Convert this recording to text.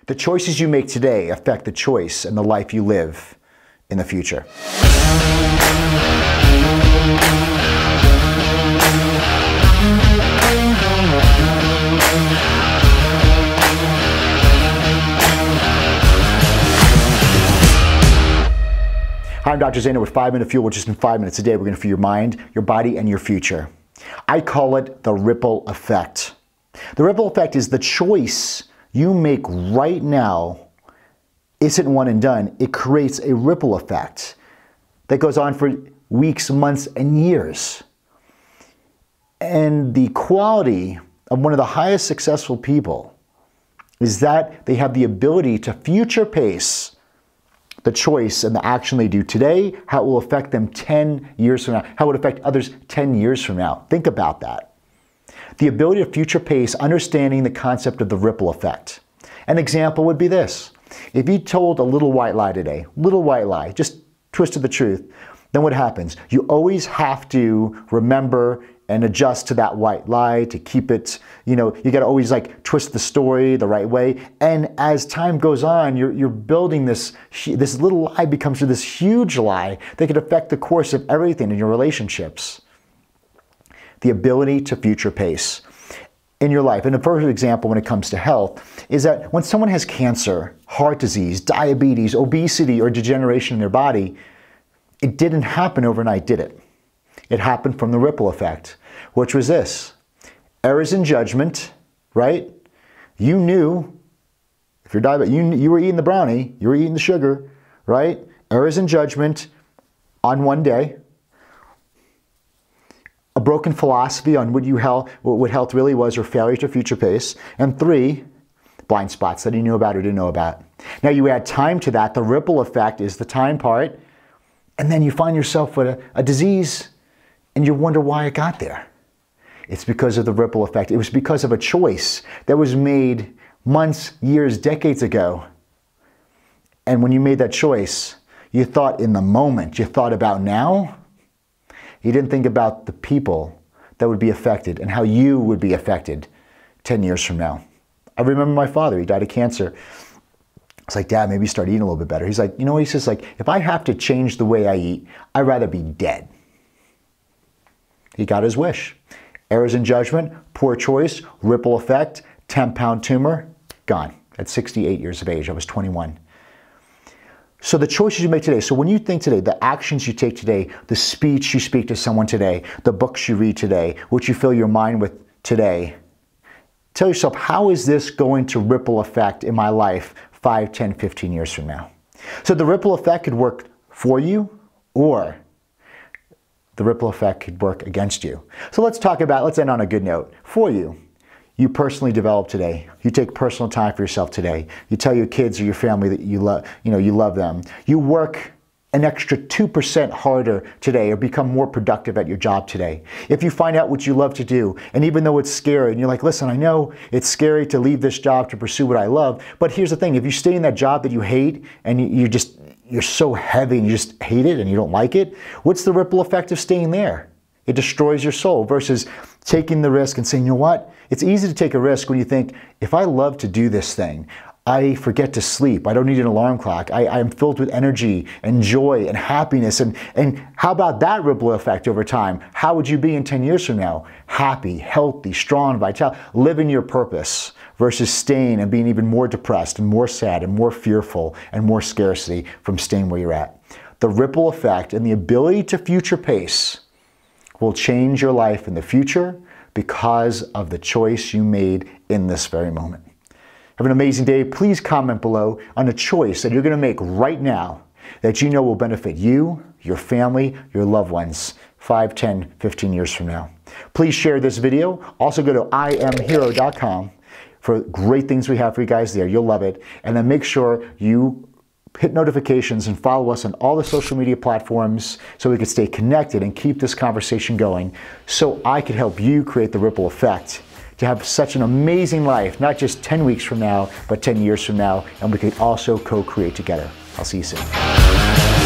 The choices you make today affect the choice and the life you live in the future. Hi, I'm Dr. Zaino with 5 Minute Fuel, which is in 5 minutes a day. We're going to fuel your mind, your body, and your future. I call it the ripple effect. The ripple effect is the choice you make right now isn't one and done. It creates a ripple effect that goes on for weeks, months, and years. And the quality of one of the highest successful people is that they have the ability to future pace the choice and the action they do today, how it will affect them 10 years from now, how it would affect others 10 years from now. Think about that. The ability to future pace, understanding the concept of the ripple effect. An example would be this. If you told a little white lie today, little white lie, just twisted the truth, then what happens? You always have to remember and adjust to that white lie to keep it, you got to always twist the story the right way. And as time goes on, you're building this little lie becomes this huge lie that could affect the course of everything in your relationships. The ability to future pace in your life. And a perfect example when it comes to health is that when someone has cancer, heart disease, diabetes, obesity, or degeneration in their body, it didn't happen overnight, did it? It happened from the ripple effect, which was this. Errors in judgment, right? You knew, if you're diabetic, you were eating the brownie, you were eating the sugar, right? Errors in judgment on one day. A broken philosophy on what health really was, or failure to future pace. And 3, blind spots that you knew about or didn't know about. Now you add time to that. The ripple effect is the time part. And then you find yourself with a disease and you wonder why it got there. It's because of the ripple effect. It was because of a choice that was made months, years, decades ago. And when you made that choice, you thought in the moment, you thought about now. You didn't think about the people that would be affected and how you would be affected 10 years from now. I remember my father, he died of cancer. I was like, Dad, maybe start eating a little bit better. He's like, you know what? He says, if I have to change the way I eat, I'd rather be dead. He got his wish. Errors in judgment, poor choice, ripple effect, 10-pound tumor, gone at 68 years of age. I was 21. So the choices you make today, so when you think today, the actions you take today, the speech you speak to someone today, the books you read today, what you fill your mind with today, tell yourself, how is this going to ripple effect in my life 5, 10, 15 years from now? So the ripple effect could work for you, or the ripple effect could work against you. So let's end on a good note. For you, you personally develop today. You take personal time for yourself today. You tell your kids or your family that you love them. You work an extra 2% harder today, or become more productive at your job today. If you find out what you love to do, and even though it's scary, and you're like, listen, I know it's scary to leave this job to pursue what I love, but here's the thing, if you stay in that job that you hate, and you're so heavy and you just hate it and you don't like it, what's the ripple effect of staying there? It destroys your soul, versus taking the risk and saying, you know what? It's easy to take a risk when you think, if I love to do this thing, I forget to sleep. I don't need an alarm clock. I am filled with energy and joy and happiness. And how about that ripple effect over time? How would you be in 10 years from now? Happy, healthy, strong, vital, living your purpose, versus staying and being even more depressed and more sad and more fearful and more scarcity from staying where you're at. The ripple effect and the ability to future pace will change your life in the future because of the choice you made in this very moment. Have an amazing day. Please comment below on a choice that you're going to make right now that you know will benefit you, your family, your loved ones 5, 10, 15 years from now. Please share this video. Also go to IamHero.com for great things we have for you guys there. You'll love it. And then make sure you hit notifications and follow us on all the social media platforms so we can stay connected and keep this conversation going, so I can help you create the ripple effect to have such an amazing life, not just 10 weeks from now, but 10 years from now, and we can also co-create together. I'll see you soon.